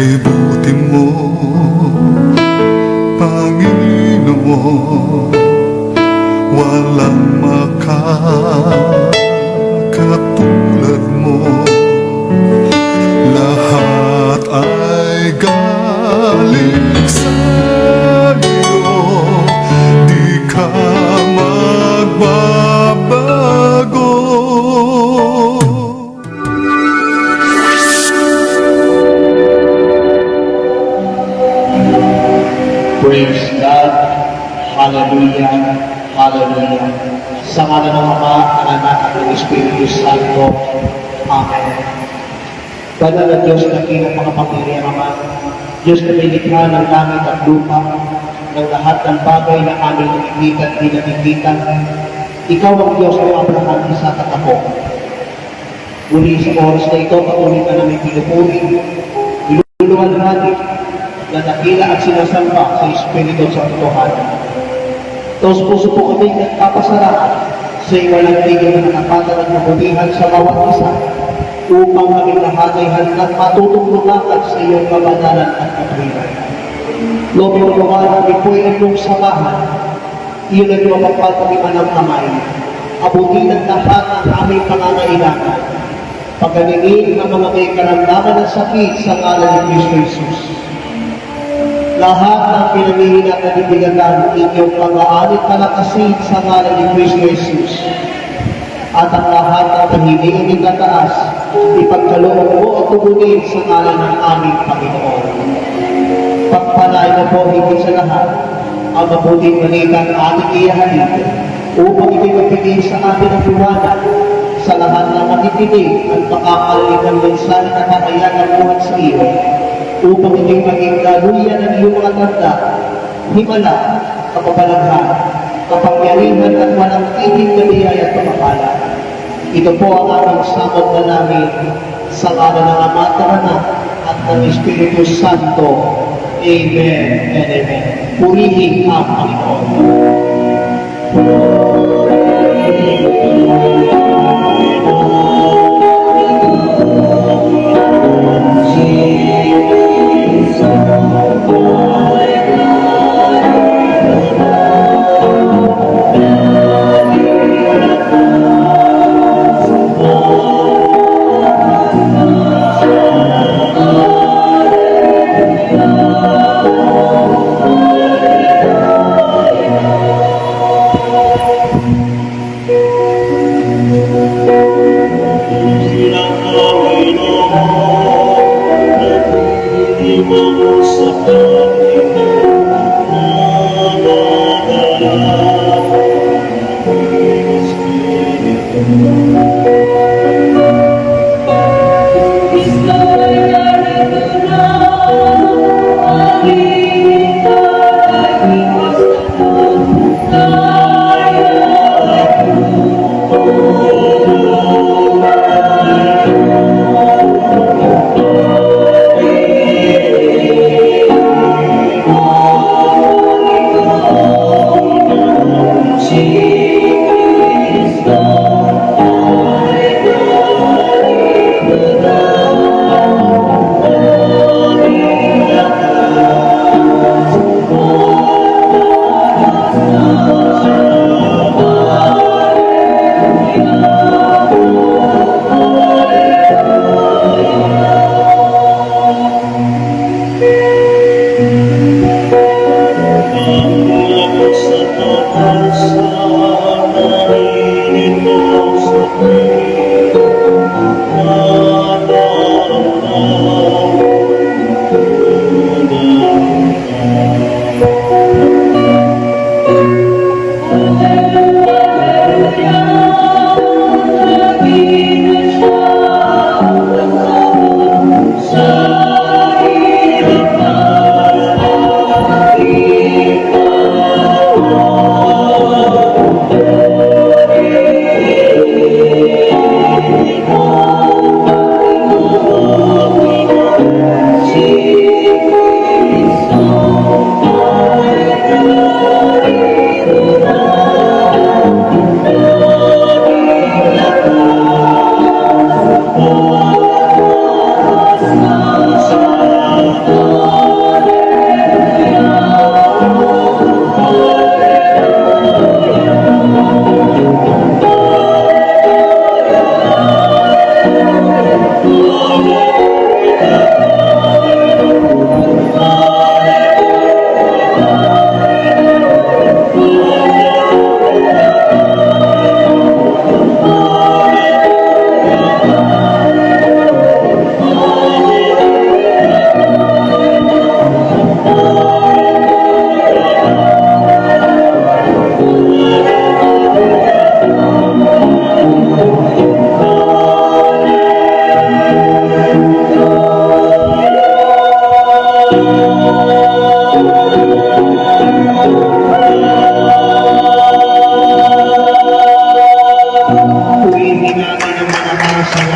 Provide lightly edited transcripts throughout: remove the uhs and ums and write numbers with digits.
Kay buti mo, Panginoon, walang makakatulad mo. Lahat ay galing sa iyo, di ka magbabago. Praise God. Hallelujah. Hallelujah. Sa ngala ng Ama, ng Anak, at ng Espiritu Santo. Amen. Banal na Diyos na pinakamakapangyarihan Ama, Diyos na may likha ng langit at lupa, ng lahat ng bagay na aming nakikita at di nakikita. Ikaw ang Diyos ng Abraham, Isaac at ako. Muli sa oras na ito, patuloy ka namin pinupuri, niluluwalhati, na nakila at sinasamba sa Espiritu sa katotohanan. Taos puso po kami nagpapasalamat sa iwalang tigil na nakapatan at mabutihan sa bawat isa upang kami lahat ay handang matutong lumakad sa iyong kabanalan at katwiran. Lord, yung lugar kami po ay inyong samahan, iyon ang iyong mapagpatuliman ng kamay, abutin ang lahat ng aming pangangailangan, pagganingin ang mga may karamdaman ng sakit sa ngalan ni Kristo Jesus. Lahat ng pinamihina at ibigatan inyong pag-aalit palakasin sa ngalan ni Kristo Jesus. At ang lahat ng pahilingan ng tataas, ipagkaloob mo at tugunin sa ngalan ng aming Panginoon. Pagpalain mo po higit sa lahat ang mabuting balita ng ating iyahatid upang ito'y magbigay sa atin ang liwanag sa lahat ng makikinig at makakarinig ng mensahe na kakayanan buhat sa iyo, upang ito'y maging daluyan ng iyong mga tanda, himala, kapabalaghan, kapangyarihan at walang titig na biyaya at pamapala. Ito po ang aming samot na namin sa ngalan ng Ama at ng Anak at ng Espiritu Santo. Amen and amen. Purihin ang Panginoon.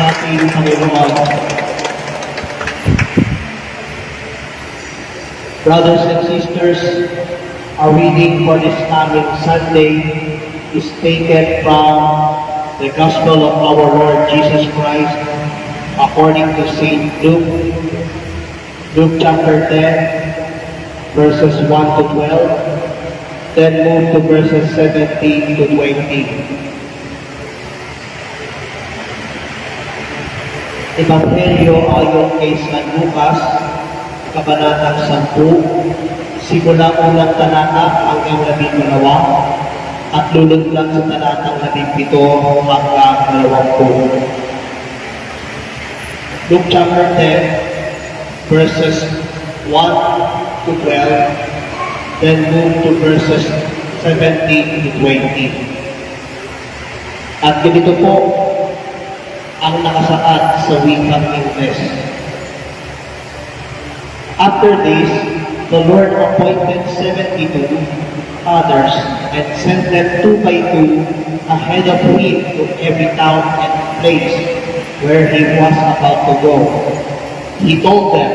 ating Panginoon. Brothers and sisters, our reading for this coming Sunday is taken from the Gospel of our Lord Jesus Christ according to St. Luke, Luke chapter 10, verses 1 to 12, then move to verses 17 to 20. Ebanghelyo ayon kay San Lucas, Kabanatang 10, simula unang talata hanggang 12, at lulundag sa talatang 17 hanggang 20. Luke chapter 10, verses 1 to 12, then move to verses 17 to 20. At ganito po ang nakasaad sa wikang Ingles. After this, the Lord appointed 72 others and sent them 2 by 2 ahead of him to every town and place where he was about to go. He told them,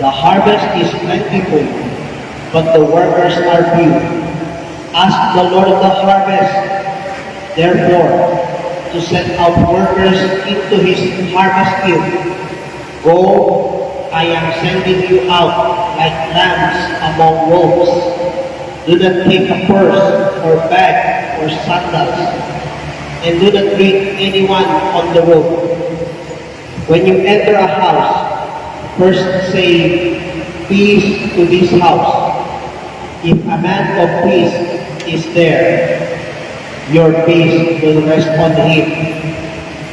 "The harvest is plentiful, but the workers are few. Ask the Lord of the harvest, therefore, to send out workers into his harvest field. Go, I am sending you out like lambs among wolves. Do not take a purse or bag or sandals, and do not greet anyone on the road. When you enter a house, first say, 'Peace to this house.' If a man of peace is there, your peace will rest on him.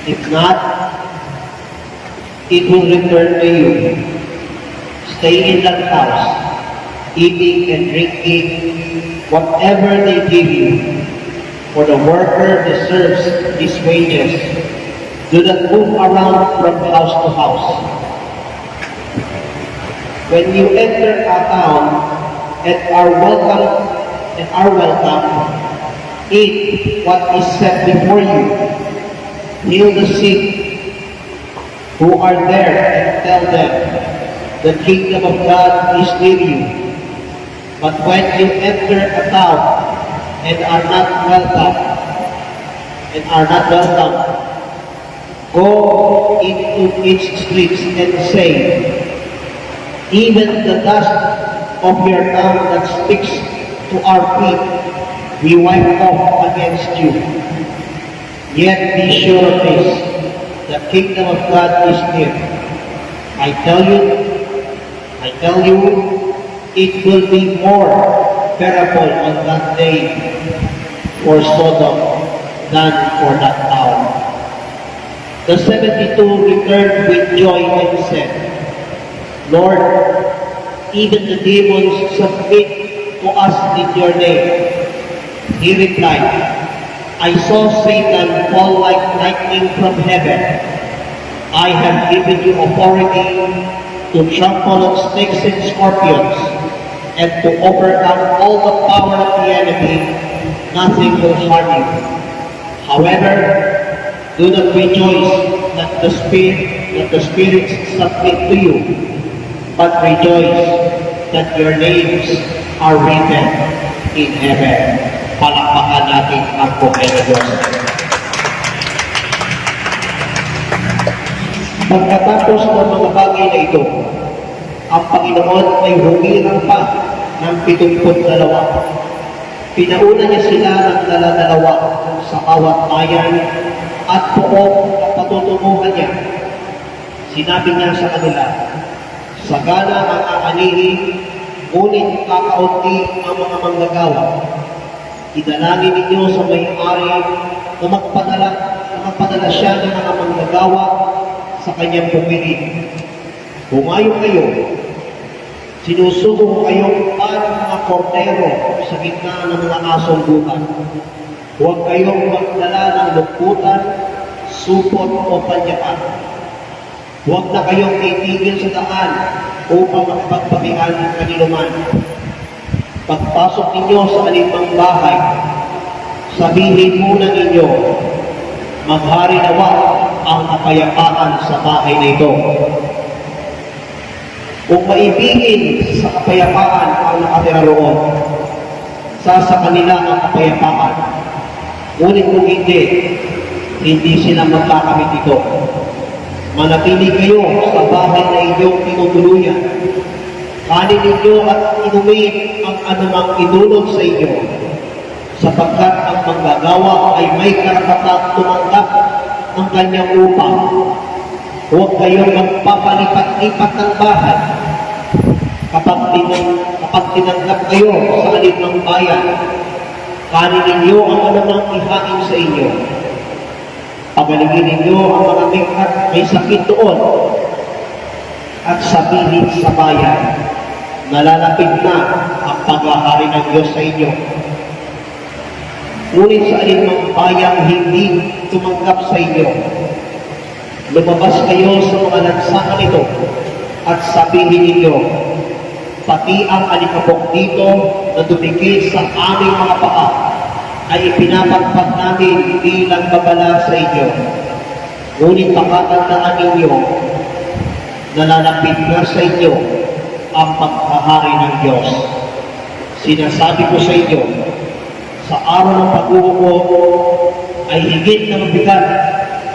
If not, it will return to you. Stay in that house, eating and drinking whatever they give you, for the worker deserves his wages. Do not move around from house to house. When you enter a town and are welcome, eat what is set before you. Heal the sick who are there and tell them, the kingdom of God is near you. But when you enter a town and are not welcome, go into its streets and say, even the dust of your town that sticks to our feet, we wipe off against you. Yet be sure of this, the kingdom of God is near. I tell you, it will be more bearable on that day for Sodom than for that town." The 72 returned with joy and said, "Lord, even the demons submit to us in your name." He replied, "I saw Satan fall like lightning from heaven. I have given you authority to trample on snakes and scorpions, and to overcome all the power of the enemy. Nothing will harm you. However, do not rejoice that the spirits submit to you, but rejoice that your names are written in heaven." Palakpakan natin ang Panginoon Diyos. Pagkatapos ng mga bagay na ito, ang Panginoon ay humirang pa ng 72. Pinauna niya sila ng dala-dalawa sa bawat bayan at buong patutunguhan niya. Sinabi niya sa kanila, "Sagana ang aanihin, ngunit kakaunti ang mga manggagawa. Idalangin ninyo sa may-ari na magpadala siya ng mga manggagawa sa kanyang pumili. Humayo kayo, sinusugo ko kayong parang mga kordero sa gitna ng mga asong bukan. Huwag kayong magdala ng lungkutan, supot o panyakan. Huwag na kayong titigil sa daan upang makipagpabihan ng kaniluman. Pagpasok ninyo sa alinmang bahay, sabihin muna ninyo, maghari nawa ang kapayapaan sa bahay na ito. Kung maibigin sa kapayapaan ang nakatira roon, sa kanila ang kapayapaan. Ngunit kung hindi sila magkakamit ito. Manatili kayo sa bahay na inyong tinutuluyan. Kanin ninyo at inumin ang anumang idulog sa inyo, sapagkat ang manggagawa ay may karapatang tumanggap ng kanyang upang. Huwag kayong magpapalipat-lipat ng bahay. Kapag tinanggap kayo sa alin ng bayan, kanin ninyo ang anumang ihain sa inyo. Pagalingin ninyo ang mga may sakit doon at sabihin sa bayan, nalalapit na ang paghahari ng Diyos sa inyo. Ngunit sa alinmang bayang hindi tumanggap sa inyo, lumabas kayo sa mga lansangan nito at sabihin ninyo, pati ang alikabok dito na dumikit sa aming mga paa ay ipinapagpag namin bilang babala sa inyo. Ngunit pakatandaan ninyo, nalalapit na sa inyo ang paghahari ng Diyos. Sinasabi ko sa inyo, sa araw ng pag-uupo ay higit na mabigat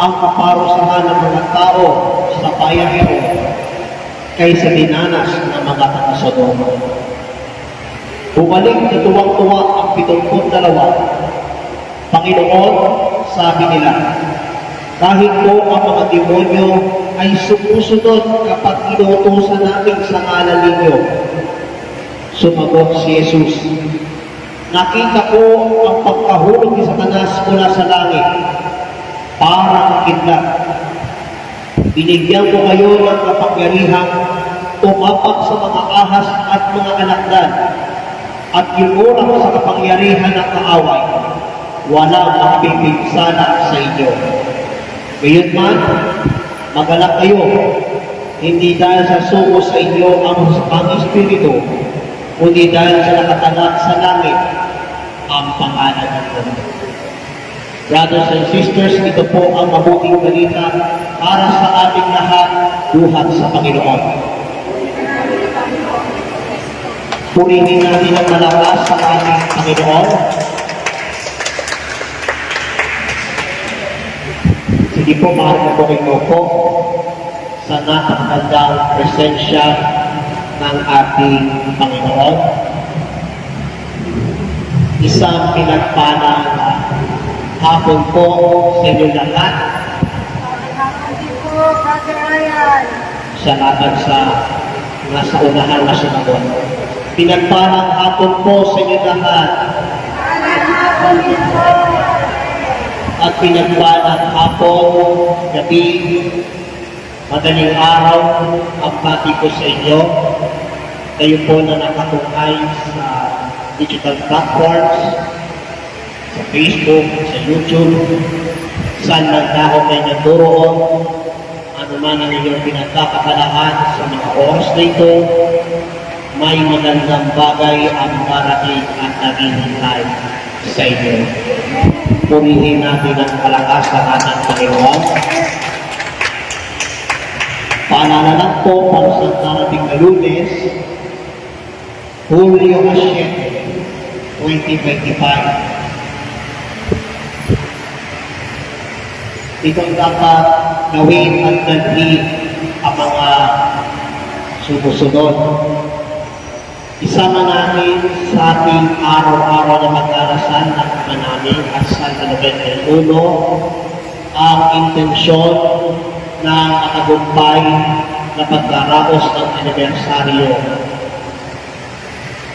ang kaparusahan ng mga tao sa bayan ito kaysa dinanas ng mga taga-Sodoma. Bumalik na tuwang-tuwa ang 72. Panginoon, sabi nila, kahit po ang mga demonyo ay sumusunod kapag inuutosan namin sa ngalan ninyo. Sumagot si Jesus, nakita ko ang pagkahulog ni Satanas mula sa langit, parang kidlat. Binigyan ko kayo ng kapangyarihang tumapak sa mga ahas at mga alakdan, at yumurak sa kapangyarihan ng kaaway. Walang makapipinsala sa inyo. Ngayon man, magalak kayo, hindi dahil sa suko sa inyo ang Espiritu, kundi dahil sa nakatagak sa langit ang pangalan ng Diyos. Brothers and sisters, ito po ang mabuting balita para sa ating lahat, buhat sa Panginoon. Purihin natin ang malakas sa ating Panginoon. Sige po, mahal po kayo po sa napakagandang presensya ng ating Panginoon. Isang pinagpalang hapon po sa inyo lahat. Salamat sa nasa unahan na sinagot. Pinagpalang hapon po sa inyo lahat. At pinagpalang hapon, gabi, madaling araw, ang pati ko sa inyo. Kayo po na nakatungkay sa digital platforms, sa Facebook, sa YouTube, saan man dahon kayo naturoon, ano man ang inyong pinagkakabalahan sa mga oras na ito, may magandang bagay ang darating at naghihintay sa inyo. Purihin natin ang malakas ng ating Panginoon. Paalala lang po para sa darating na Lunes, Hulyo 7, 2025. Ito ang dapat gawin at dalhin ang mga sumusunod. Isama natin sa ating araw-araw na mag-arasal ng namin at Santa Novena 1 ang intensyon ng matagumpay na pagkaraos ng anibersaryo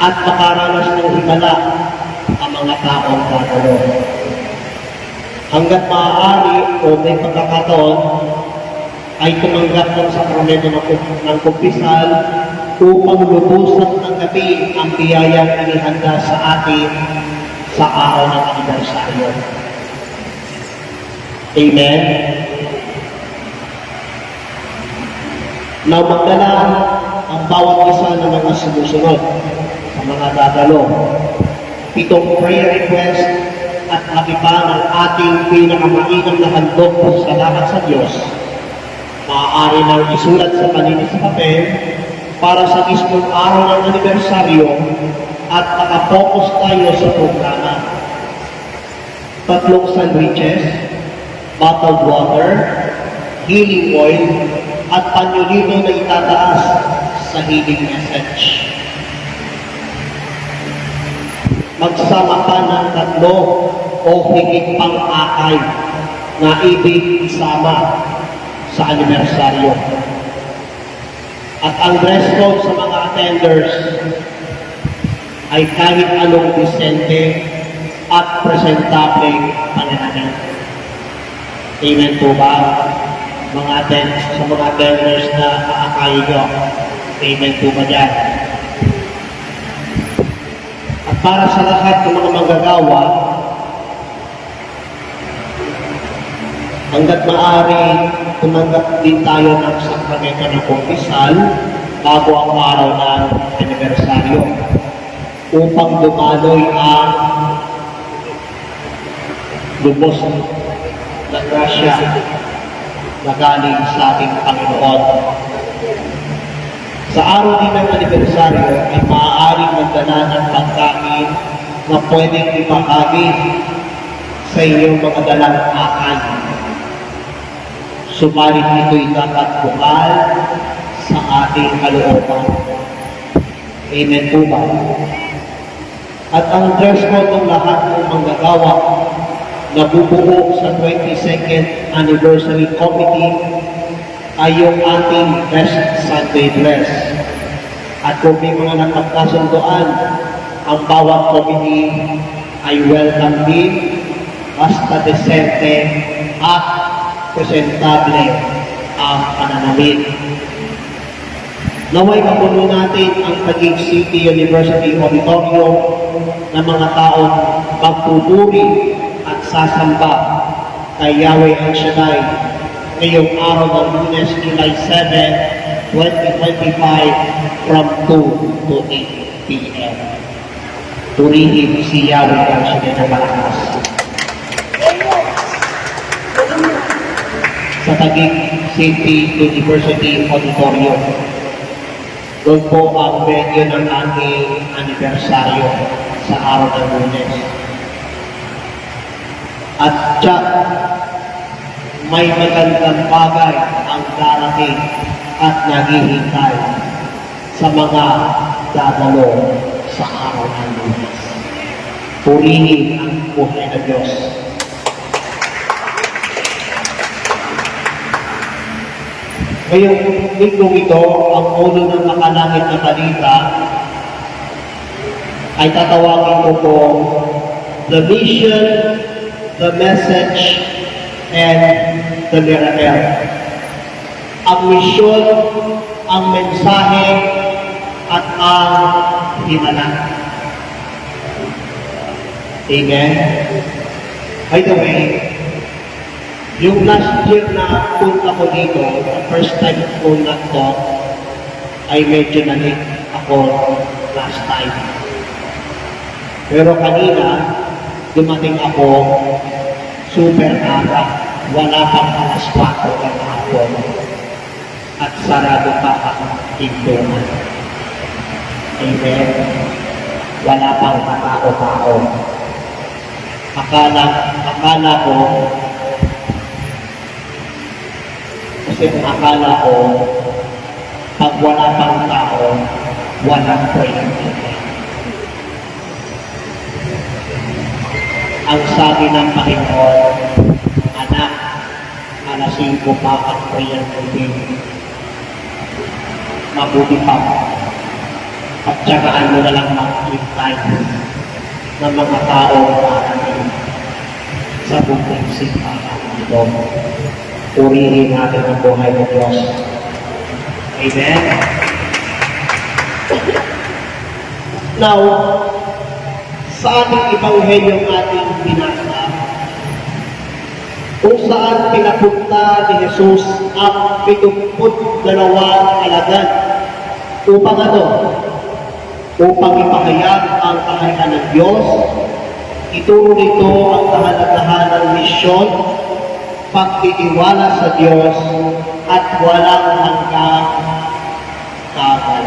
at makaranas ng himala ang mga taong dadalo. Hanggat maaari o may pagkakataon ay tumanggap ng sakramento ng kumpisal upang lubusan ng gabi ang biyayang inihanda sa atin sa araw ng anibersaryo. Amen. Now, magdala ang bawat isa ng mga sumusunod sa mga dadalo. 7 prayer request at nakipa ng ating pinakamainam na handog ng salamat sa Diyos, maaari nang isulat sa malinis sa papel para sa mismong araw ng anibersaryo at nakapokus tayo sa programa. 3 sandwiches, bottled water, healing oil, at panyolito na itataas sa healing message. Magsama pa ng 3 o higit pang akay na ibig isama sa anibersaryo. At ang dress code sa mga attenders ay kahit anong disente at presentable pananamit. Amen po ba? Sa mga attenders na aakayin nyo. Amen po ba dyan? At para sa lahat ng mga manggagawa, hanggat maaari, tumanggap din tayo ng sakramento ng kumpisal bago ang araw ng anibersaryo upang dumaloy ang lubos na grasya na galing sa ating Panginoon. Sa araw din ng anibersaryo ay maaaring magdala ng pagkain na pwedeng ipahagi sa inyong mga dalang akay. Subalit ito'y dapat bukal sa ating kalooban. Amen po ba? At ang dress code ng lahat ng manggagawa na bubuo sa 22nd Anniversary Committee ay yung ating best Sunday dress. At kung may mga nakapkasundoan, ang bawat committee ay welcome din basta desente at presentable ang pananamit. Naway mapuno natin ang Taguig City University Auditorium ng mga taong magpupuri at sasamba kay Yahweh El Shaddai ngayong araw ng Lunes, July 7, 2025 from 2 to 8 p.m. Purihin si Yahweh El Shaddai na malakas. Sa Taguig City University Auditorium. Doon po ang venue ng ating anibersaryo sa araw ng Lunes. At tiyak, may magandang bagay ang darating at naghihintay sa mga dadalo sa araw ng Lunes. Purihin ang buhay na Diyos. Ngayong linggong ito, ang ulo ng nakalangit na balita ay tatawagin ko po the mission, the message, and the miracle. Ang misyon, ang mensahe, at ang himala. Amen? By the way, yung last year na punta ko dito, the first time ko na to, ay medyo nalig ako last time. Pero kanina, dumating ako super aga. Wala pang alas 4 ng hapon. At sarado pa ang pintuan. Amen. Wala pang katao-tao. Akala ko, kasi akala ko, pag wala pang tao, walang prayer. Ang sabi ng Panginoon, anak, alas 5 pa ang prayer meeting. Mabuti pa. At tsagaan mo na lang mag-hintay ng mga tao parating sa buong simbahan ito. Purihin natin ang buhay ng Diyos. Amen? Now, sa ating ebanghelyo ating binasa, kung saan pinapunta ni Jesus ang 72 alagad upang ipahayag ang kaharian ng Diyos, Ituro nito ang kahalagahan ng misyon, pagtitiwala sa Diyos, at walang hanggang kagalakan.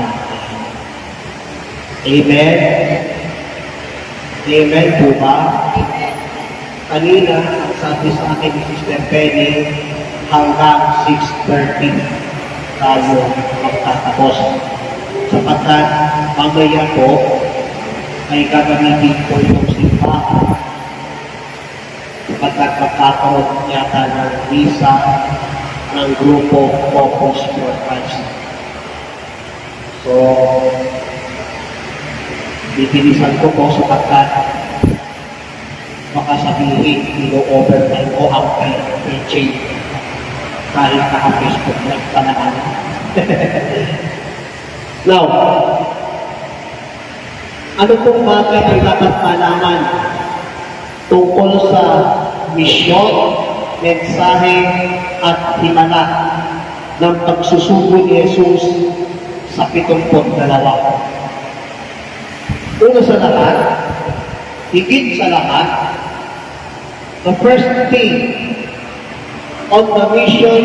Amen? Amen po ba? Kanina, ang sabi sa akin ni Sister Penny, hanggang 6:30 tayo magtatapos. Sapagkat mamaya po ay gagamitin ko yung simbahan. Sapagkat magkakaroon yata ng visa ng grupo Focus for Christ. So, bibilisan ko po sapagkat baka sabihin, ilo-overtime ko ang pay-chain kahit naka-Facebook live pa naman. Now, ano pong bagay ang dapat malaman tungkol sa misyon, mensahe, at himala ng pagsusugo ni Jesus sa 72? Una sa lahat, higit sa lahat, the first thing on the mission,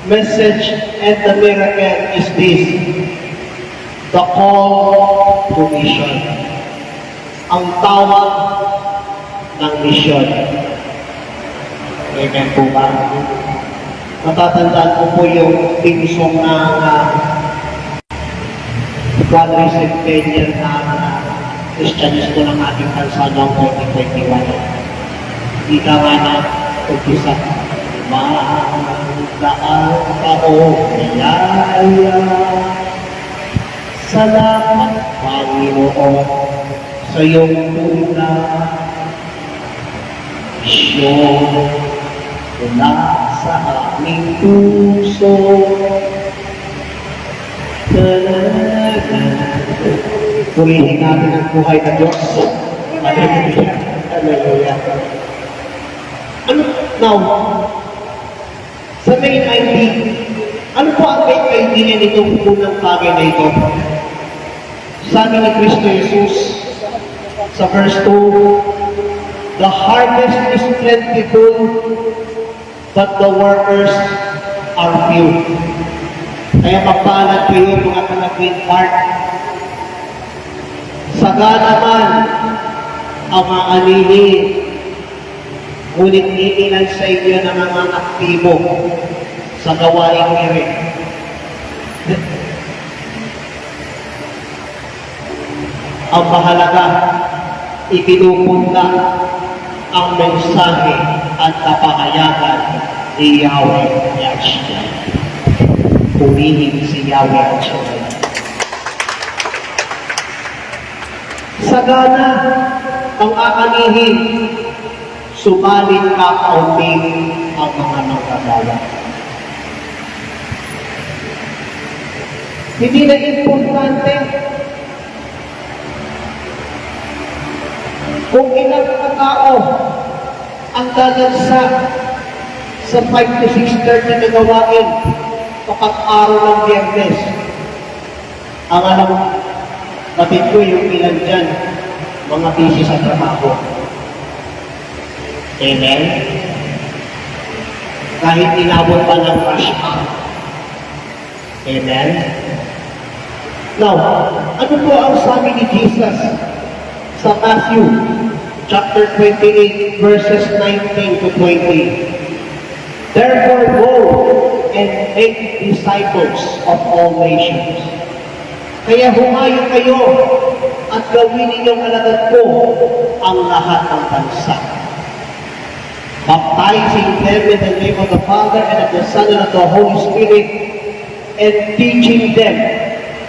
message, and the miracle is this: the call to mission. Ang tawag ng mission. Amen po ba? Matatandaan ko po yung theme song ng quadricentennial na Kristyanismo ng ating bansa noong 2021. Ika nga na umpisa, magdaang taong nilaya. Salamat, Panginoon, sa iyong tuna. Misyon mula sa aming puso. Purihin natin ang buhay na Diyos. Hallelujah. Hallelujah. Now, sa main ID, ano po ang main idea nitong unang bagay na ito? Sabi ni Kristo Jesus sa verse 2, the harvest is plentiful, but the workers are few. Kaya magpalad kayo mga taga-Green Park. Sagana man ang mga anili, ngunit iilan sa inyo ng mga aktibo sa gawaing iri. Ang mahalaga, ipinupunta ang mensahe at kapahayagan ni Yahweh Yahshua. Purihin si Yahweh Yahshua. Sagana ang aanihin, subalit kakaunting ang mga nagagawa. Hindi na importante kung ilang katao ang dadalsa sa 5 to 6:30 na gawain kapag araw ng Biyernes. Ang alam, batid ko yung ilan dyan, mga busy sa trabaho. Amen? Kahit inabot pa ng rush hour. Amen? Now, ano po ang sabi ni Jesus sa Matthew chapter 28 verses 19 to 20? Therefore go and make disciples of all nations. Kaya humayo kayo at gawin ninyong alagad ko ang lahat ng bansa. Baptizing them in the name of the Father and of the Son and of the Holy Spirit, and teaching them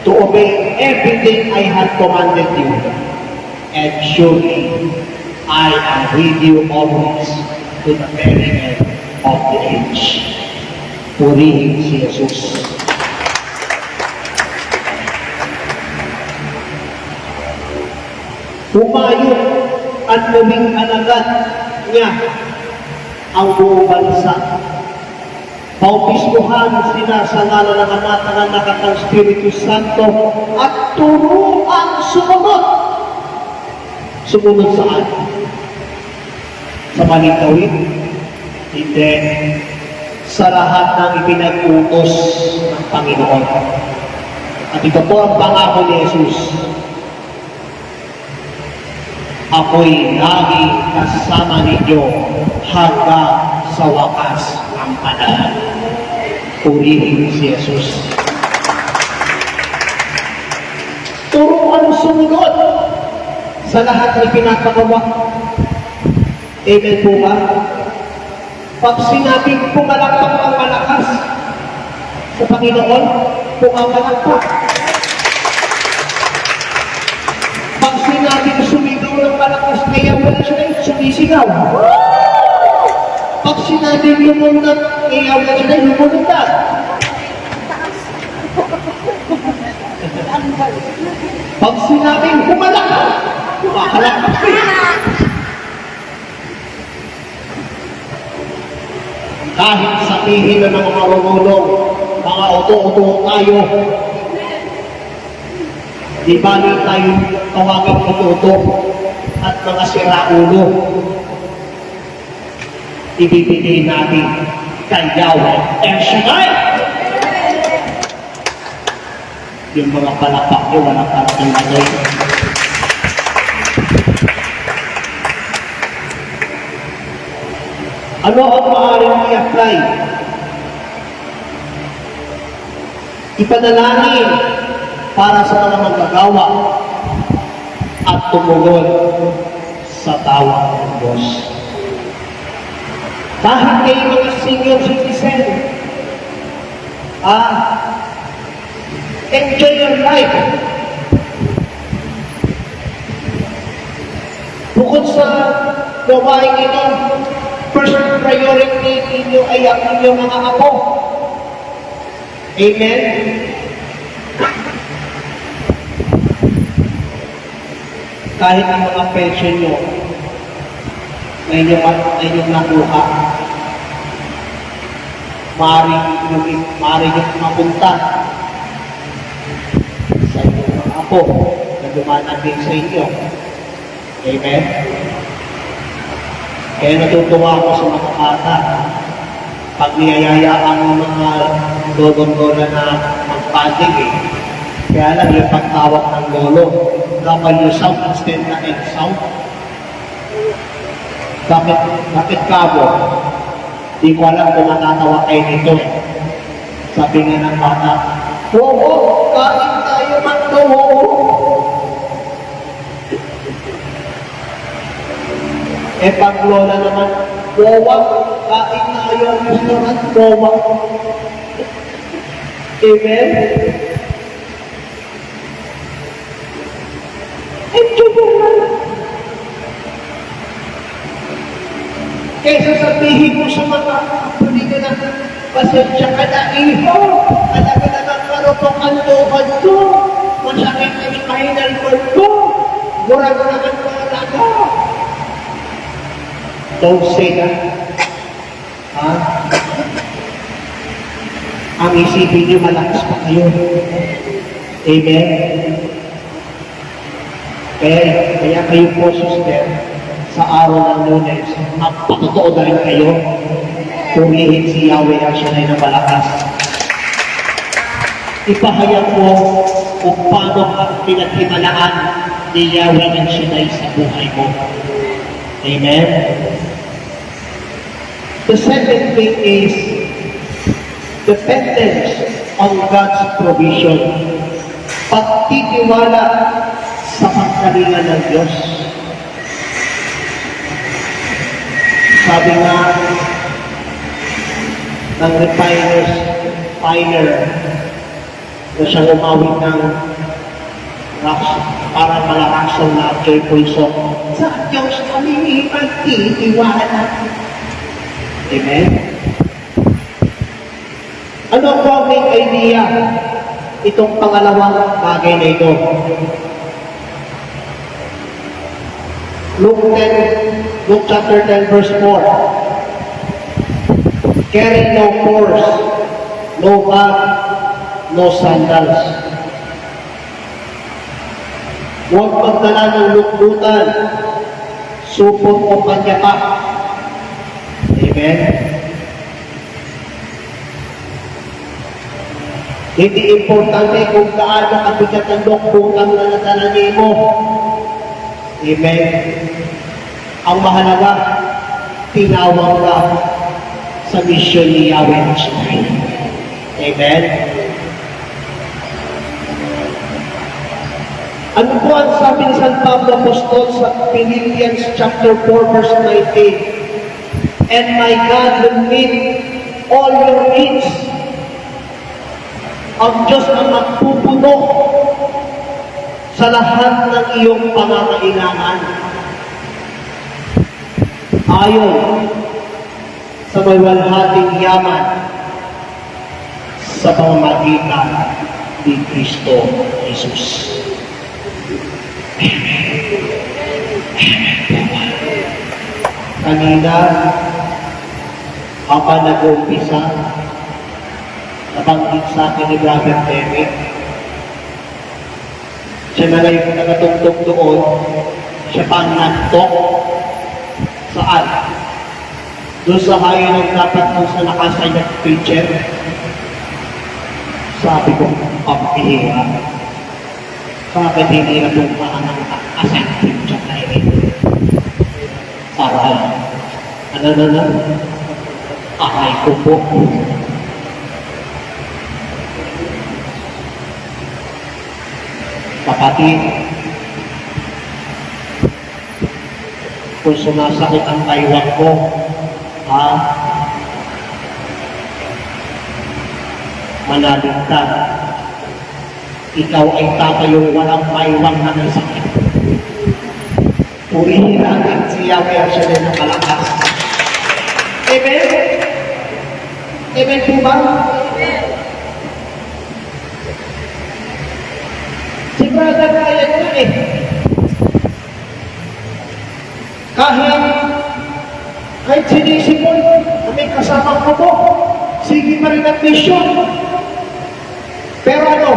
to obey everything I have commanded you. And surely I am with you always to the very end of the age. Purihin si Jesus. Humayo at luming alagad niya ang buong bansa. Bautismuhan sila sa ngalan ng Ama at ng Anak at ng Espiritu Santo at turuan sumunod Sumunod saan? Sa maling gawin? Hindi. Sa lahat ng ipinag-utos ng Panginoon. At ito po ang pangako ni Jesus. Ako'y laging kasama ninyo hanggang sa wakas ng panahon. Purihin si Jesus. Turuan sumunod sa lahat ng pinapagawa. Amen po ba? Pag sinabing pumalakpak ang malakas sa Panginoon, pumamalakpak. Pag sinabing sumigaw ng malakas, kaya wala siya sumisigaw. Pag sinabing lumunod, kaya wala siya lumunod na. Pag sinabing pumalakpak, pumakalakpak. Kahit sabihin na ng mga rumulong, mga uto-uto tayo, di bali tayo tawagin uto-uto at mga siraulo, ibibigay natin kay Yahweh El Shaddai. Yung mga palapak nyo, walang parating bagay. Ano ang maaaring i-apply? Ipanalangin para sa mga manggagawa at tumugon sa tawag ng Diyos. Kahit kayo mga senior citizen, enjoy your life. Bukod sa gawain ito, first priority ninyo ay ang inyong mga apo. Amen? Kahit ang mga pension nyo na inyong nakuha, maaari nyo mapunta sa inyong mga apo na dumanagin sa inyo. Amen? Kaya natutuwa ako sa mga bata. Pag niyayayaan ng mga dogon-dola na magpadig Kaya lang yung pagtawag ng lolo, W sound instead na N sound. Bakit kabo? Di ko alam kung matatawa kayo nito. Sabi nga ng bata, oo, kain tayo magtawo. Pag lola naman, wawa, kain tayo ang restaurant, wawa. Amen? Enjoy mo lang. Kaysa sabihin mo sa mga kapulito na pasensya ka na iho, alaga na ng marupong ang tuhod ko, masakit na spinal cord ko, gura-gura ng mga laga. Don't say that. Ha? Ang isipin niyo malakas pa kayo. Amen? Kaya kayo po, sister, sa araw ng Lunes, magpatotoo na rin kayo, purihin si Yahweh ang Shaddai na malakas. Ipahayag mo kung paano ang pinaghimalaan ni Yahweh ang Shaddai sa buhay mo. Amen? The second thing is dependence on God's provision. Pagtitiwala sa pagkalinga ng Diyos. Sabi nga ng refiner na siya umawit ng rocks para malaraksong na joyful song. Sa Diyos kami pagtitiwala. Amen? Ano po ang main idea? Itong pangalawang bagay na ito. Luke chapter 10 verse 4. Carry no purse, no bag, no sandals. Huwag magdala ng luklutan, supot o panyaka. Amen? Hindi importante kung gaano kabigat ang luklutan na nadala mo. Amen? Ang mahalaga, tinawag ka sa mission ni Yahweh Shaddai. Amen? Ano po ang sabi ni San Pablo Apostol sa Philippians chapter 4 verse 19? And my God will meet all your needs. Ang Diyos ang magpupuno sa lahat ng iyong pangangailangan. Ayon sa mawalhating yaman sa pamamagitan ni Kristo Jesus. Kanina, habang nag-umpisa, nabanggit sa akin ni Brother Derek, siya na yung nagatungtong doon, siya pang nagtok, saan? Doon sa hayo ng dapat kung sa nakasay na preacher, sabi ko, pagpihira. Bakit hindi na itong paanang asay preacher na yun? Para, aray ko po. Kapatid, kung sumasakit ang taiwan ko, manalig ka. Ikaw ay tatayong walang taiwan na may sakit. Purihin natin si Yahweh Shaddai ng malakas. Amen? Amen po ba? Amen. Si Brother Ryan na kahit sinisipon, kami kasama ko po, sige pa rin ang mission. Pero ano?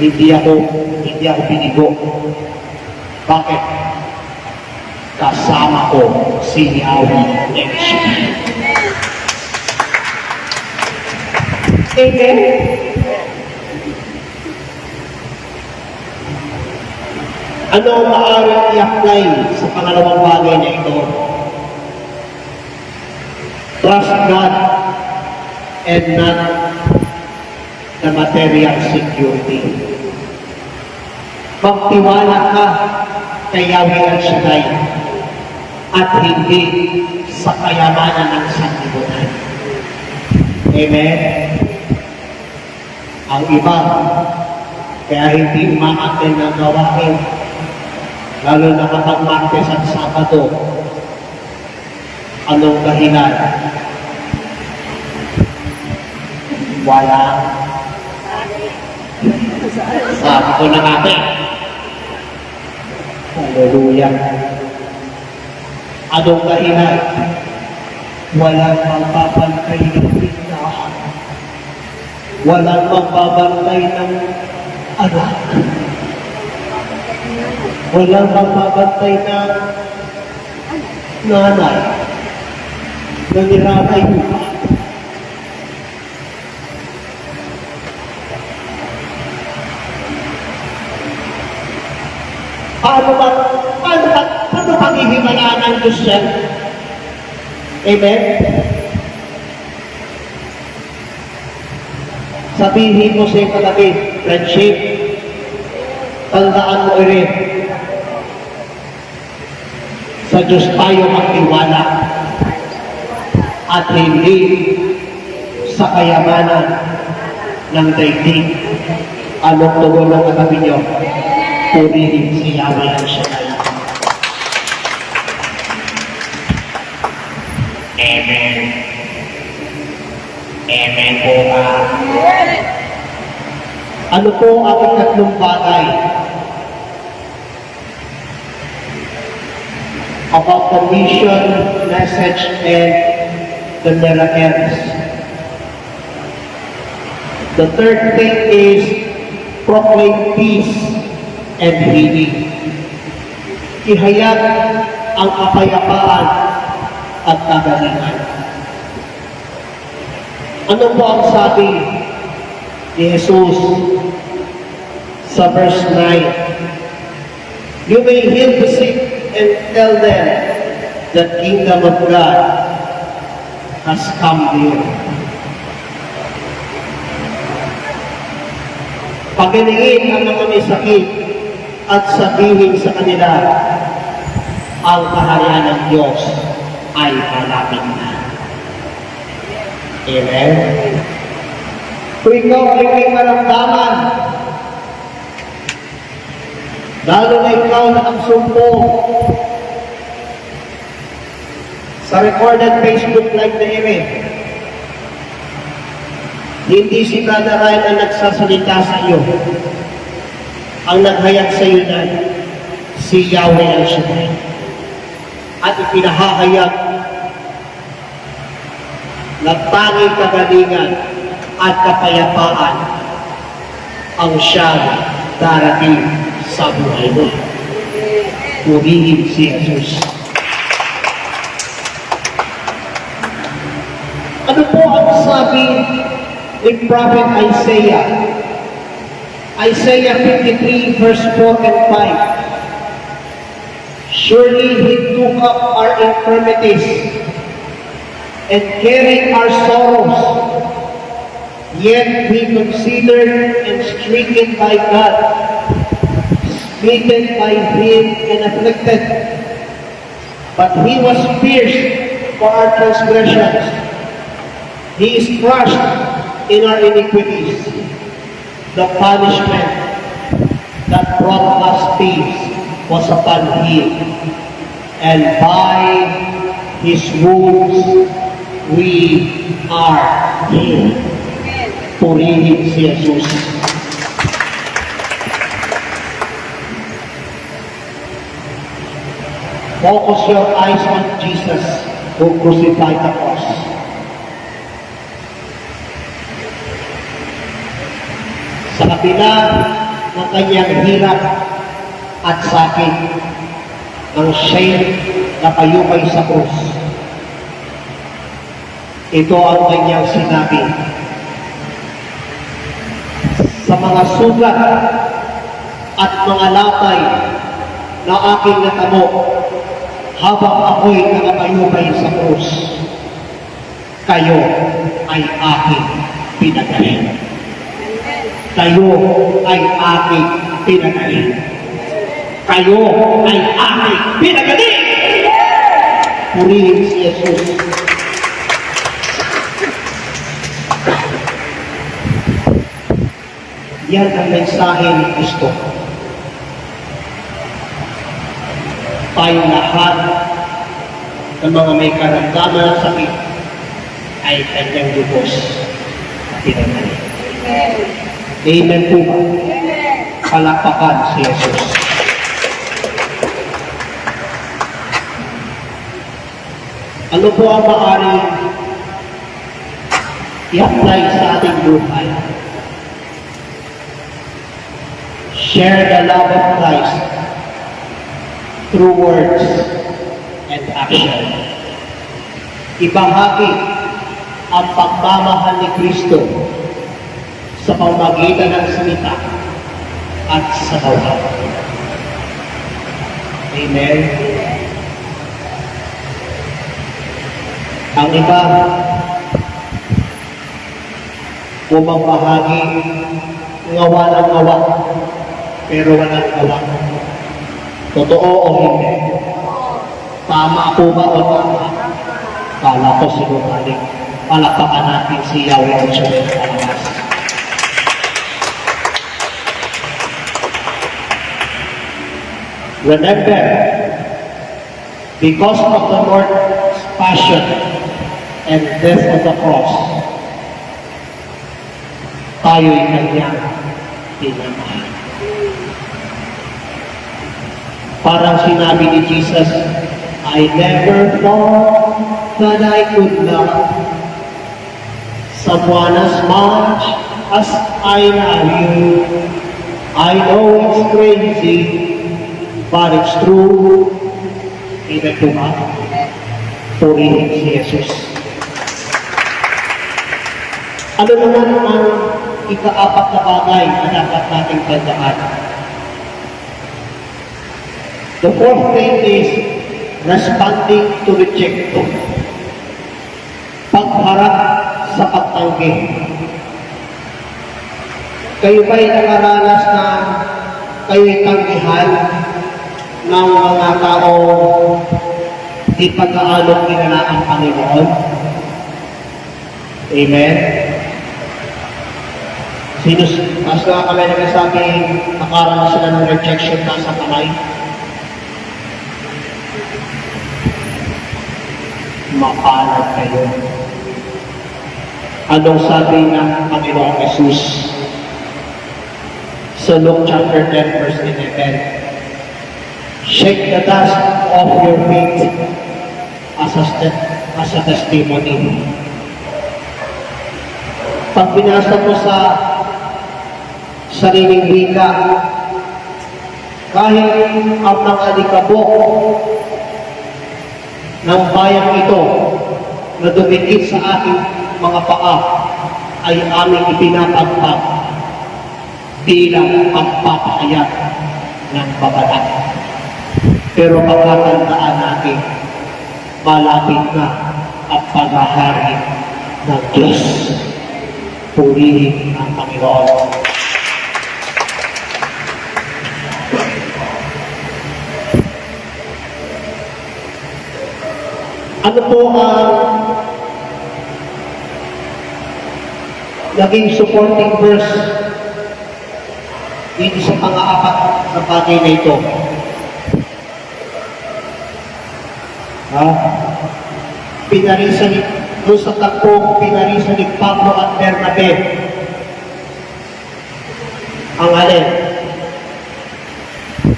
Hindi ako binigo. Bakit? Kasama ko si Yahweh Shaddai. Amen? Ano ang maaaring i-apply sa pangalawang bagay na ito? Trust God and not the material security. Magtiwala ka kay Yahweh Shaddai at hindi sa kayamanan ng sanlibutan. Amen? Ang iba, kaya hindi umaaten ng gawain, lalo na kapag Martes at Sabado. Anong dahilan? Wala. Sabi ko na natin. Hallelujah. Anong dahilan? Walang magbabantay ng tindahan. Walang magbabantay ng anak. Walang magbabantay ng nanay na niratay mo. Paano paghihimalaan ng Diyos yan? Amen? Sabihin mo sa katabi, friendship, tandaan mo rin, sa Diyos tayo magtiwala at hindi sa kayamanan ng daigdig. Anong tugon ng katabi niyo? Purihin si Yahweh Shaddai. Amen. Amen po ba? Ano po ang ikatlong bagay about the mission, message, and the miracles? The third thing is proclaim peace and healing. Ihayag ang kapayapaan at kagalingan. Ano po ang sabi ni Jesus sa verse 9? You may heal the sick and tell them the kingdom of God has come near. Pagalingin ang mga may sakit at sabihin sa kanila, ang kaharian ng Diyos ay malapit na. Amen? Kung ikaw ay may maramdaman, lalo na ikaw na ang sumpong sa recorded Facebook Live na email, hindi si Brother Ryan ang nagsasalita sa iyo. Ang naghayag sa iyo na si Yahweh ang Shaddai. At ipinahahayag na tanging kagalingan at kapayapaan ang siyang darating sa buhay mo. Purihin si Jesus. Ano po ang sabi ni Prophet Isaiah? Isaiah 53 verse 4 and 5. Surely He took up our infirmities and carried our sorrows, yet we considered and stricken by God, smitten by Him and afflicted. But He was pierced for our transgressions. He is crushed in our iniquities. The punishment that brought us peace was upon Him, and by His wounds we are healed. Purihin si Jesus. Focus your eyes on Jesus who crucified the cross. Sa kabila ng kanyang hirap at sakit, ng siya'y napayupay sa krus. Ito ang kanyang sinabi, sa mga sugat at mga lapay na aking natamo habang ako'y nakapayupay sa krus, kayo ay aking pinagaling. Kayo ay aking pinagaling. Kayo ay aking pinagaling. Purihin si Jesus. Yan ang mensahe ni Kristo. Tayong lahat ng mga may karamdaman ng sakit ay kanyang lubos at pinagaling. Amen po ba? Palakpakan si Jesus. Ano po ang maaaring i-apply sa ating buhay? Share the love of Christ through words and action. Ibahagi ang pagmamahal ni Kristo sa pamamagitan ng salita at sa tawag. Amen. Ang iba, bumabahagi ngawa ng ngawa, pero walang gawa. Totoo o hindi? Tama po ba o tama? Kala ko sinungaling. Palakpakan natin si Yahweh ang Shaddai sa palabas. Remember, because of the Lord's passion and death on the cross, tayo'y kanyang tinamahal. Parang sinabi ni Jesus, I never thought that I could love someone as much as I love you. I know it's crazy, but it's true. Amen po ba? Purihin si Jesus. Ano naman ang ikaapat na bagay na dapat nating tandaan? The fourth thing is responding to rejection. Pagharap sa pagtanggi. Kayo ba'y nakaranas na kayo'y tanggihan ng mga tao di pagkaalong kilala ang Panginoon? Amen? Mas nga kami nagsasabi, nakaranas sila ng rejection na sa kamay. Mapalad kayo. Anong sabi ng Panginoong Jesus? Sa Luke chapter 10 verse 11, shake the dust off your feet as a testimony. Pag binasa mo sa sariling wika, kahit ang mga alikabok ng bayang ito na dumikit sa ating mga paa ay aming ipinapagpag bilang pagpapahayag ng babalat. Pero pagkatandaan natin, malapit na ang paghahari ng Diyos. Purihin ang Panginoon. Ano po ang naging supporting verse dito sa pang-aapat na bagay na ito? Pinarisan doon sa tagpong pinarisan ni Pablo at Bernabe ang alin?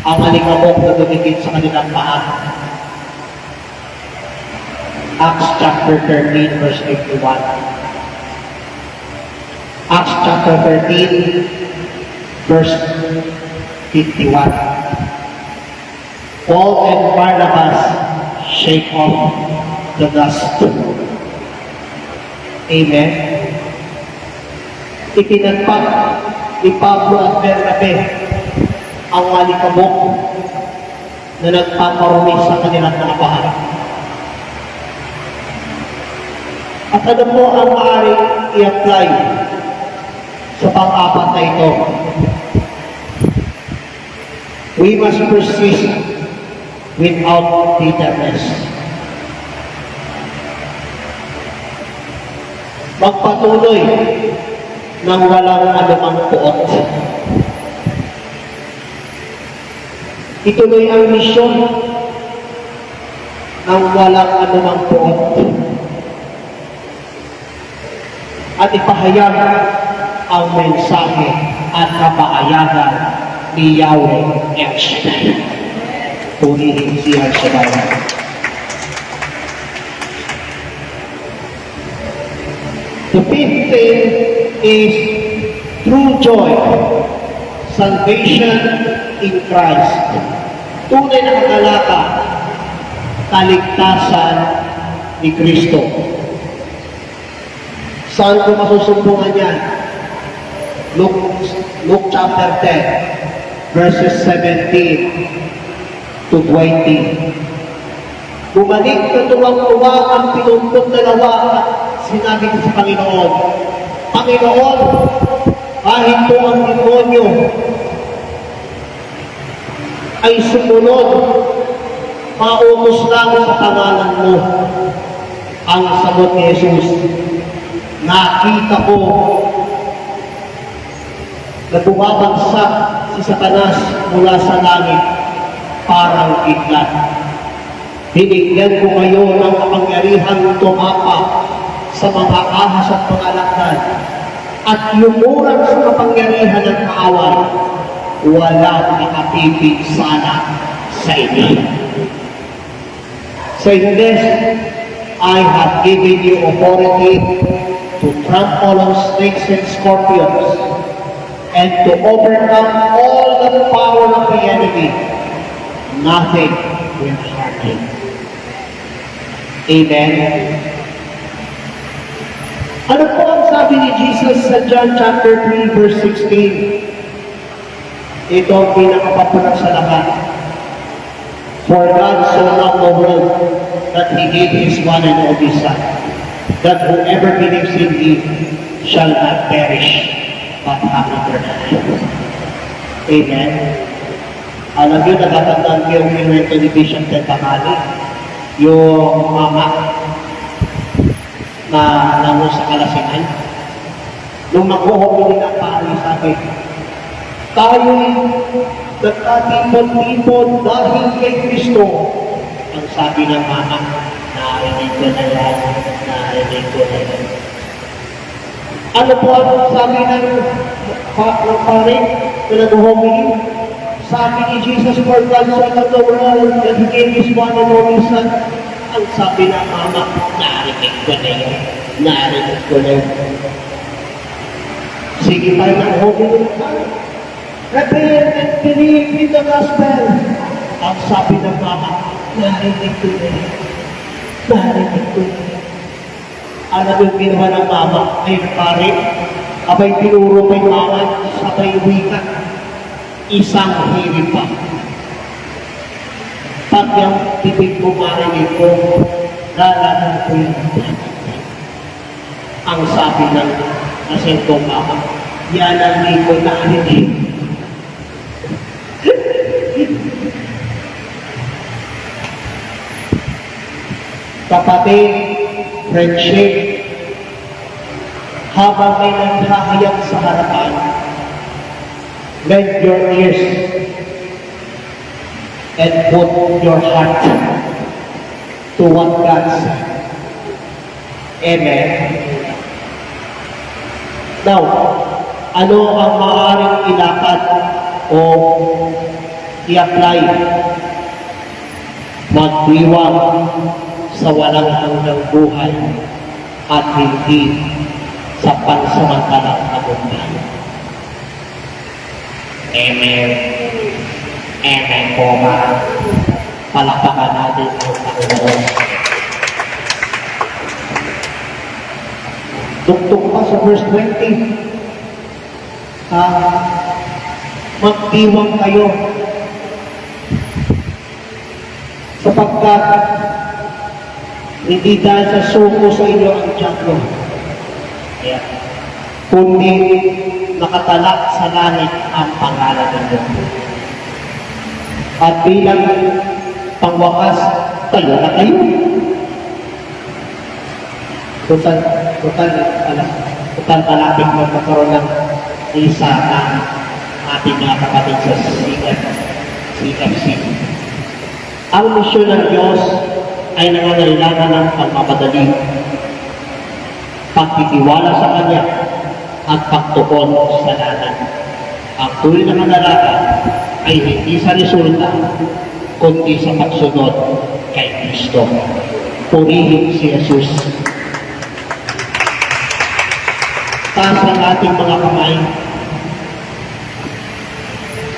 Ang alikabok na dumikit sa kanilang paa. Acts chapter 13 verse 51. Acts chapter 13 verse 51. Paul and Barnabas shake off the dust. Amen. Ipinagpag ni Pablo at Bernabe ang alikabok na nagpaparumi sa kanilang mga paa. At ano po ang maaaring i-apply sa pang-apat na ito? We must persist without bitterness. Magpatuloy ng walang anumang puot. Ituloy ang misyon ng walang anumang puot. At ipahayag ang mensahe at kapaayagan ni Yahweh El Shaddai. Purihin si El Shaddai. The fifth thing is true joy, salvation in Christ. Tunay na kagalaka, kaligtasan ni Kristo. Saan ko masusumbungan yan? Luke chapter 10, verses 17 to 20. Bumalik na tuwang-tuwa ang pinumpot na lawa at sinabi ko sa Panginoon, Panginoon, kahit po ang demonyo ay sumunod, mautos lang sa pangalan mo. Ang sagot ni Jesus, nakita ko na bumabagsak si Satanas mula sa langit parang iglat. Binigyan ko kayo ng kapangyarihan tumapa sa mga ahas at mga lakdan at lumurang sa kapangyarihan ng kaaway. Walang makapipinsala sa inyo. So in this, I have given you authority to trample on snakes and scorpions, and to overcome all the power of the enemy. Nothing will harm you. Amen. Ano po ang sabi ni Jesus sa John chapter 3 verse 16? Ito ang pinakapapunan sa lahat. For God so loved the world that He gave His one and only Son, that whoever believes in Him shall not perish, but have eternal life. Amen. Alam niyo, natatandaan ko yung kinuwento ni Bishop Ted Tamali, yung mama na nango sa kalasingan. Nung mag-uhuli ng pari, sabi, tayo'y nagkatipon-tipon dahil kay Kristo. Ang sabi ng mama, narinig ko na yan, narinig ko na yan. Ano po ang sabi ng pari na nag-uhuli? Sabi ni Jesus, for God so loved the world that He gave His one and only Son. Ang sabi ng mama, narinig ko na yan, narinig ko na yan. Sige tayo ng huli ng pari. Repent and believe in the gospel. Ang sabi ng mama, narinig ko na yan, narinig ko na yan. Ano yung ginawa ng mama? Ay, pare, abay tinuro pa yung mama, sabay wika. Isang hirit pa. Pag yung bibig mo marinig ko, lalaman ko yung ang sabi ng asentong mama, yan ang hindi ko narinig. Kapatid, friendship, habang may naghahayag sa harapan, bend your ears and put your heart to what God said. Amen. Now, ano ang maaaring ilakad o i-apply? Magdiwang sa walang hanggang buhay at hindi sa pansamantalang tagumpay. Amen. Amen po ba? Palakpakan natin ang Panginoon. Tuktok pa sa verse 20. Magdiwang kayo sapagkat hindi dahil sa suko sa inyo ang tiyanglo. Yeah. Kundi nakatalak sa langit ang pangalan ng Diyos. At bilang pangwakas, tayo na kayo. Total malapit magkakaroon ng isa ng ating mga kapatid sa CFC. Ang misyon ng Diyos ay nangangailangan ng pagmamadali, pagtitiwala sa Kanya, at pagtukon sa lahat. Ang tunay na manalangin ay hindi sa resulta, kundi sa pagsunod kay Kristo. Purihin si Jesus. Taas ang ating mga kamay.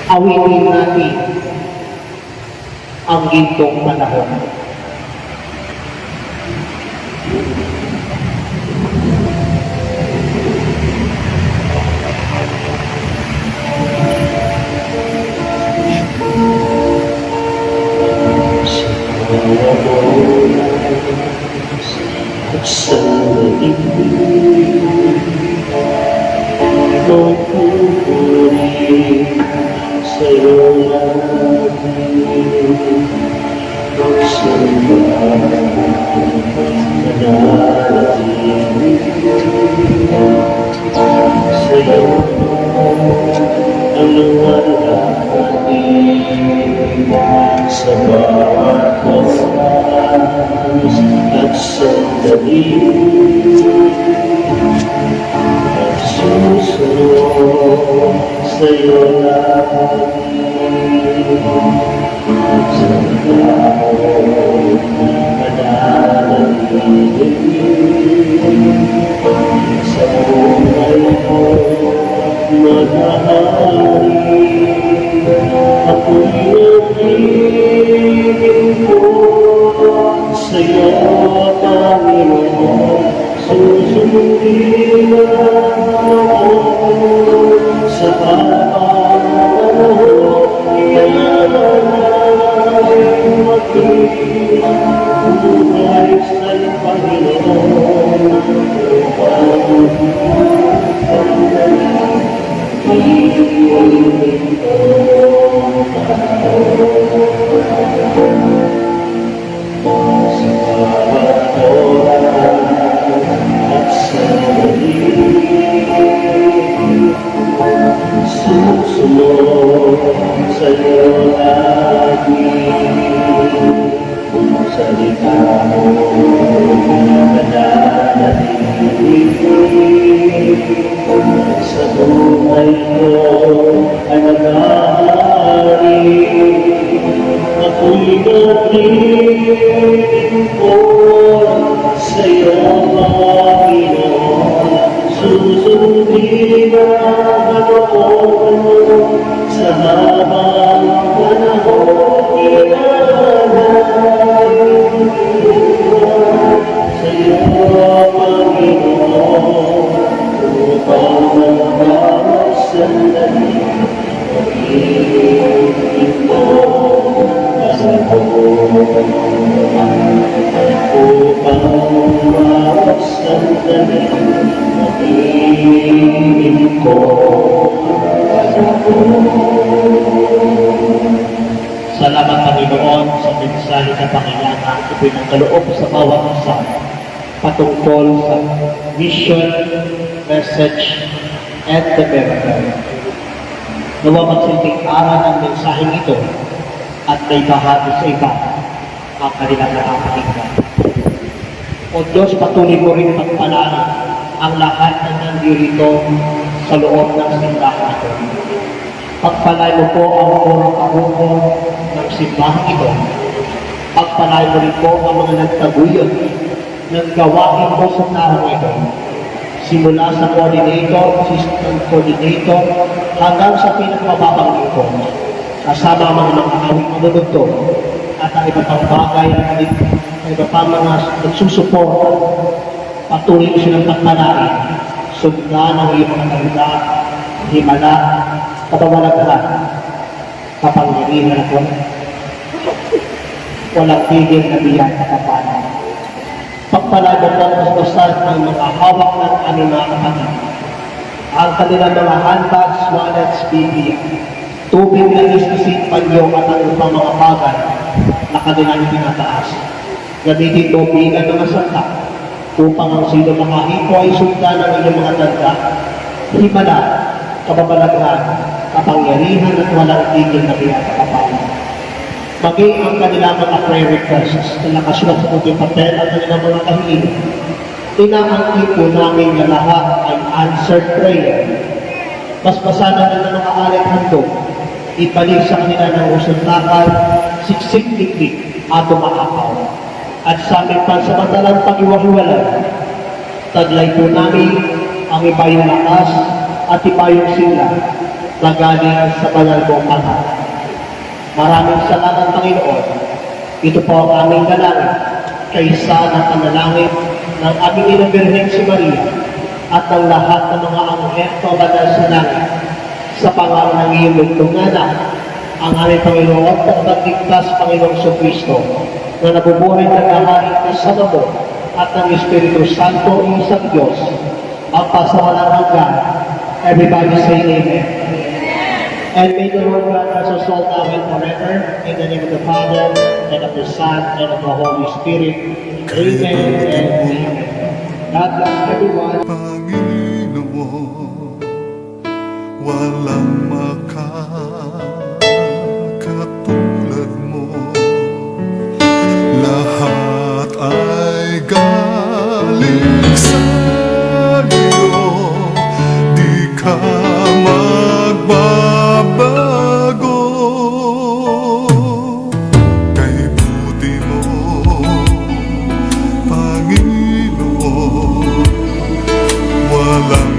Awitin natin ang gintong panahon. Sa bawat oras at sandali at susunod sa'yo natin sa tao mananatiling sa'yo, Panginoon, susundin ako sa panahon, iyana'y magbuhay sa'yo, Panginoon, susunod sa'yo lagi. Salita mo nananatili sa buhay ko ay nag-aari. Ako'y naglilingkod sa'yo, Panginoon. Susundin ako sa habang panahon, ilalagay sa'yo, Panginoon, upang ang bawat sandali magiging ko ako, upang ang bawat sandali magiging ko ako. Salamat Panginoon sa mensahe na Panginoon ipinagkaloob sa bawat isa patungkol sa mission, message, and the miracle. Nawa magsilbing aral ang mensaheng ito at may bahagi sa iba ang kanilang nakapakinggan. O Diyos, patuloy mo rin pagpalain ang lahat ng nandirito sa loob ng simbahan ito. Pagpalay mo po ang urang pahuko ng simbahan ito. Pagpalay mo rin po ang mga nagtaguyod ng gawain mo sa tao ito. Simula sa coordinator, system coordinator, hanggang sa pinakamababang lingkod. Kasama ang mga awing manunod at ang iba pang bagay at iba pang mga nagsusuporta. Patuloy mo silang pagpalain. Sundan ang iyong mga tanda, himala, kapamalaghan, kapangyarihan at walang tigil na biyan at kapanan. Pagpalay mo po ang basta ng mga hawak ng aming mga kapatid. Ang kanilang mga handbags, wallets, bibig, tubig na istisit, panyo at ang ibang mga bagay na kanilang itinataas. Gamitin mo bilang mga santa upang ang sino makahipo ay sundan ng inyong mga tanda, himala, kababalaghan, kapangyarihan at walang tigil na biyan at kapanan. Maging ang kanilang mga prayer requests na nakasulat sa puting papel at kanilang mga kahilingan. Inaangkin po namin na lahat ay answered prayer. Basbasan na ng mga alat handog, ibalik sa kanila ng usong lakal, siksik-tiklik at umakapaw. At sa aming pansamantalang pag-iwahiwalay, taglay po namin ang ibayong lakas at ibayong sila na galing sa banal mong pangalan. Maraming salamat, Panginoon. Ito po ang aming dalangin kaysa ng panalangin ng aming inang Birhen si Maria at ng lahat ng mga anghel na banal sa langit. Sa pangalan ng iyong lugtong anak, ang aming Panginoon at pagligtas Panginoong Kristo na nabubuhay na kahain kasama mo at ng Espiritu Santo, isang Diyos, ang pasawalang hanggan. Everybody say Amen. And may the Lord God bless us all now and forever. In the name of the Father, and of the Son, and of the Holy Spirit. Amen and amen. God bless everyone. Panginoon, walang makakatulad mo. Lahat ay galing sa iyo, di ka magbabago. Kay buti mo, Panginoon, walang